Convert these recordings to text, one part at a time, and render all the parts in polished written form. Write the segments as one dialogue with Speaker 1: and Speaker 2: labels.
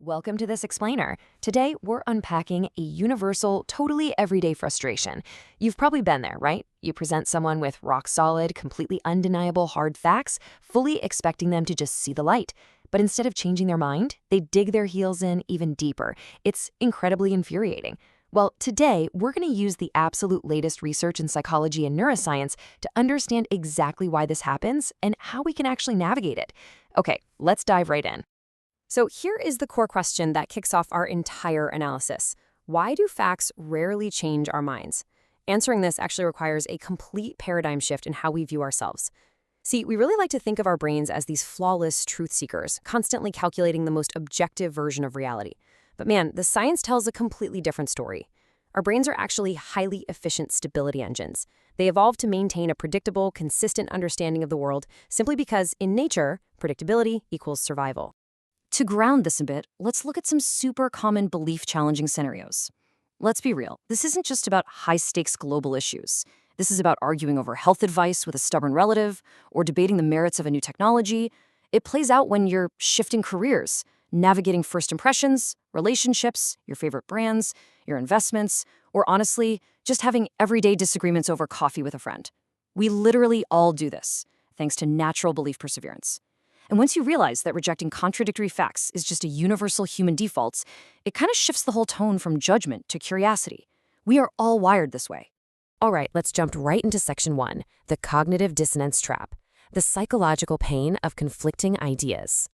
Speaker 1: Welcome to This Explainer. Today, we're unpacking a universal, totally everyday frustration. You've probably been there, right? You present someone with rock-solid, completely undeniable hard facts, fully expecting them to just see the light. But instead of changing their mind, they dig their heels in even deeper. It's incredibly infuriating. Well, today, we're going to use the absolute latest research in psychology and neuroscience to understand exactly why this happens and how we can actually navigate it. Okay, let's dive right in. So here is the core question that kicks off our entire analysis. Why do facts rarely change our minds? Answering this actually requires a complete paradigm shift in how we view ourselves. See, we really like to think of our brains as these flawless truth seekers, constantly calculating the most objective version of reality. But man, the science tells a completely different story. Our brains are actually highly efficient stability engines. They evolved to maintain a predictable, consistent understanding of the world simply because, in nature, predictability equals survival. To ground this a bit, let's look at some super common belief-challenging scenarios. Let's be real, this isn't just about high-stakes global issues. This is about arguing over health advice with a stubborn relative or debating the merits of a new technology. It plays out when you're shifting careers, navigating first impressions, relationships, your favorite brands, your investments, or honestly, just having everyday disagreements over coffee with a friend. We literally all do this, thanks to natural belief perseverance. And once you realize that rejecting contradictory facts is just a universal human default, it kind of shifts the whole tone from judgment to curiosity. We are all wired this way. All right, let's jump right into section 1, the cognitive dissonance trap, the psychological pain of conflicting ideas.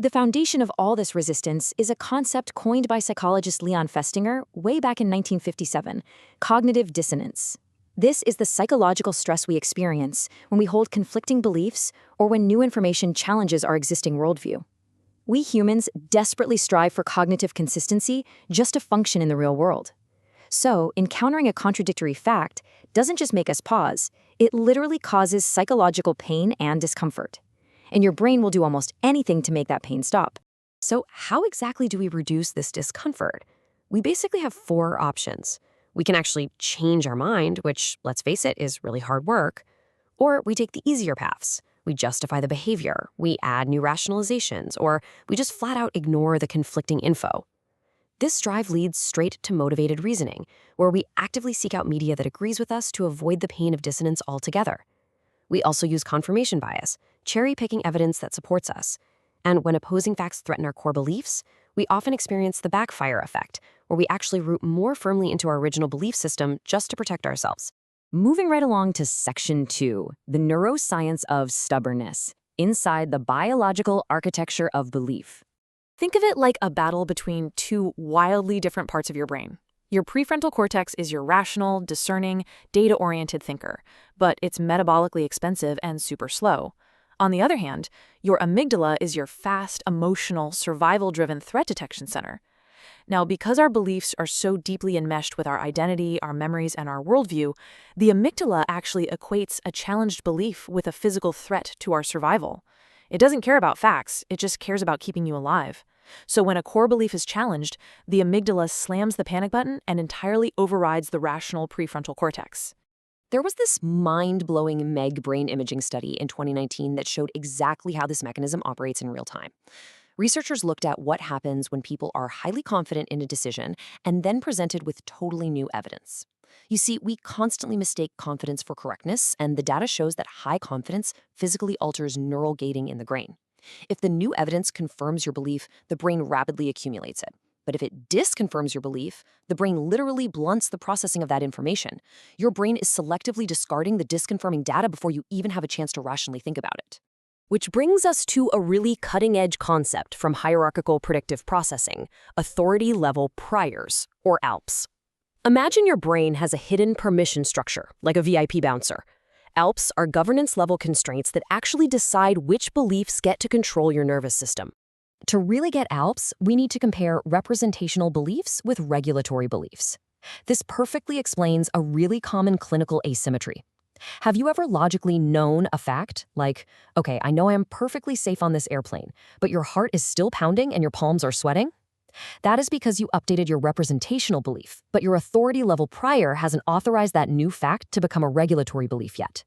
Speaker 1: The foundation of all this resistance is a concept coined by psychologist Leon Festinger way back in 1957, cognitive dissonance. This is the psychological stress we experience when we hold conflicting beliefs or when new information challenges our existing worldview. We humans desperately strive for cognitive consistency just to function in the real world. So, encountering a contradictory fact doesn't just make us pause, it literally causes psychological pain and discomfort. And your brain will do almost anything to make that pain stop. So, how exactly do we reduce this discomfort? We basically have 4 options. We can actually change our mind, which, let's face it, is really hard work. Or we take the easier paths. We justify the behavior, we add new rationalizations, or we just flat out ignore the conflicting info. This drive leads straight to motivated reasoning, where we actively seek out media that agrees with us to avoid the pain of dissonance altogether. We also use confirmation bias, cherry-picking evidence that supports us. And when opposing facts threaten our core beliefs, we often experience the backfire effect, where we actually root more firmly into our original belief system just to protect ourselves. Moving right along to section 2, the neuroscience of stubbornness, inside the biological architecture of belief. Think of it like a battle between 2 wildly different parts of your brain. Your prefrontal cortex is your rational, discerning, data-oriented thinker, but it's metabolically expensive and super slow. On the other hand, your amygdala is your fast, emotional, survival-driven threat detection center. Now, because our beliefs are so deeply enmeshed with our identity, our memories, and our worldview, the amygdala actually equates a challenged belief with a physical threat to our survival. It doesn't care about facts, it just cares about keeping you alive. So when a core belief is challenged, the amygdala slams the panic button and entirely overrides the rational prefrontal cortex. There was this mind-blowing MEG brain imaging study in 2019 that showed exactly how this mechanism operates in real time. Researchers looked at what happens when people are highly confident in a decision and then presented with totally new evidence. You see, we constantly mistake confidence for correctness, and the data shows that high confidence physically alters neural gating in the brain. If the new evidence confirms your belief, the brain rapidly accumulates it. But if it disconfirms your belief, the brain literally blunts the processing of that information. Your brain is selectively discarding the disconfirming data before you even have a chance to rationally think about it. Which brings us to a really cutting-edge concept from hierarchical predictive processing, authority-level priors, or ALPs. Imagine your brain has a hidden permission structure, like a VIP bouncer. ALPs are governance-level constraints that actually decide which beliefs get to control your nervous system. To really get ALPs, we need to compare representational beliefs with regulatory beliefs. This perfectly explains a really common clinical asymmetry. Have you ever logically known a fact? Like, okay, I know I'm perfectly safe on this airplane, but your heart is still pounding and your palms are sweating? That is because you updated your representational belief, but your authority-level prior hasn't authorized that new fact to become a regulatory belief yet.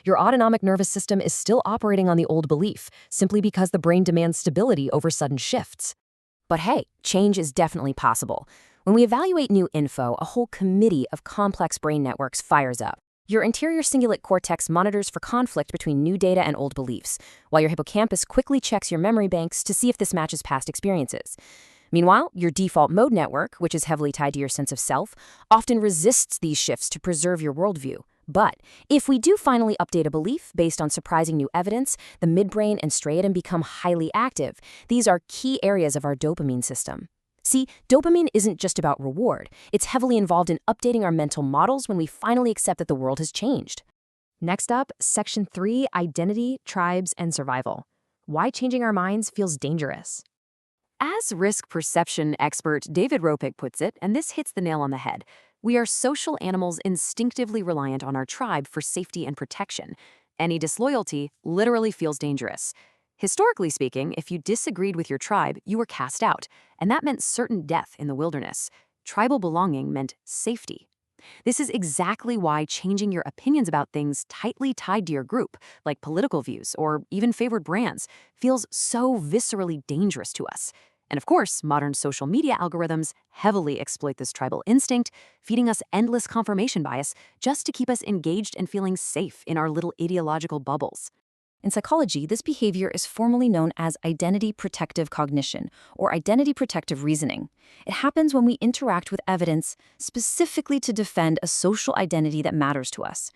Speaker 1: Your autonomic nervous system is still operating on the old belief, simply because the brain demands stability over sudden shifts. But hey, change is definitely possible. When we evaluate new info, a whole committee of complex brain networks fires up. Your anterior cingulate cortex monitors for conflict between new data and old beliefs, while your hippocampus quickly checks your memory banks to see if this matches past experiences. Meanwhile, your default mode network, which is heavily tied to your sense of self, often resists these shifts to preserve your worldview. But if we do finally update a belief based on surprising new evidence, the midbrain and striatum become highly active. These are key areas of our dopamine system. See, dopamine isn't just about reward. It's heavily involved in updating our mental models when we finally accept that the world has changed. Next up, Section 3, Identity, Tribes, and Survival. Why changing our minds feels dangerous. As risk perception expert David Ropik puts it, and this hits the nail on the head, we are social animals instinctively reliant on our tribe for safety and protection. Any disloyalty literally feels dangerous. Historically speaking, if you disagreed with your tribe, you were cast out, and that meant certain death in the wilderness. Tribal belonging meant safety. This is exactly why changing your opinions about things tightly tied to your group, like political views or even favored brands, feels so viscerally dangerous to us. And of course, modern social media algorithms heavily exploit this tribal instinct, feeding us endless confirmation bias just to keep us engaged and feeling safe in our little ideological bubbles. In psychology, this behavior is formally known as identity protective cognition, or identity protective reasoning. It happens when we interact with evidence specifically to defend a social identity that matters to us.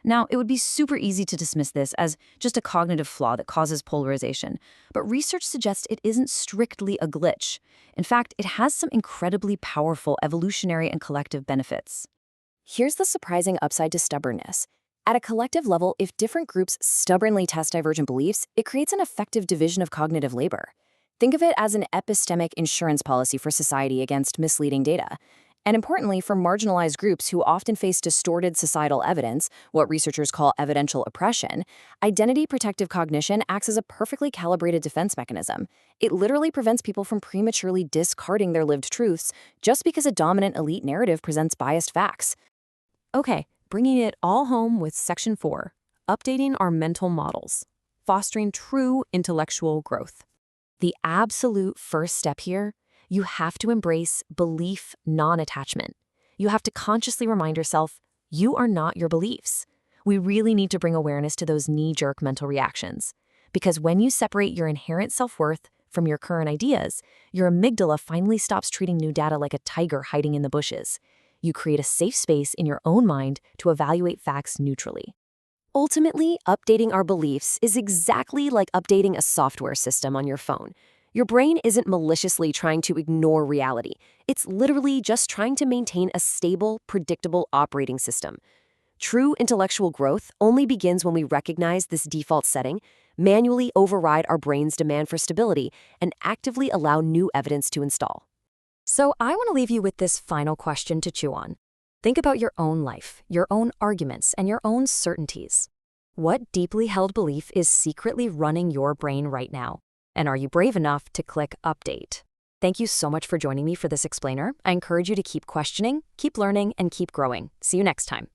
Speaker 1: Now, it would be super easy to dismiss this as just a cognitive flaw that causes polarization, but research suggests it isn't strictly a glitch. In fact, it has some incredibly powerful evolutionary and collective benefits. Here's the surprising upside to stubbornness. At a collective level, if different groups stubbornly test divergent beliefs, it creates an effective division of cognitive labor. Think of it as an epistemic insurance policy for society against misleading data. And importantly, for marginalized groups who often face distorted societal evidence, what researchers call evidential oppression, identity protective cognition acts as a perfectly calibrated defense mechanism. It literally prevents people from prematurely discarding their lived truths just because a dominant elite narrative presents biased facts. Okay, bringing it all home with Section 4, updating our mental models, fostering true intellectual growth. The absolute first step here, you have to embrace belief non-attachment. You have to consciously remind yourself, you are not your beliefs. We really need to bring awareness to those knee-jerk mental reactions. Because when you separate your inherent self-worth from your current ideas, your amygdala finally stops treating new data like a tiger hiding in the bushes. You create a safe space in your own mind to evaluate facts neutrally. Ultimately, updating our beliefs is exactly like updating a software system on your phone. Your brain isn't maliciously trying to ignore reality. It's literally just trying to maintain a stable, predictable operating system. True intellectual growth only begins when we recognize this default setting, manually override our brain's demand for stability, and actively allow new evidence to install. So I want to leave you with this final question to chew on. Think about your own life, your own arguments, and your own certainties. What deeply held belief is secretly running your brain right now? And are you brave enough to click Update? Thank you so much for joining me for this explainer. I encourage you to keep questioning, keep learning, and keep growing. See you next time.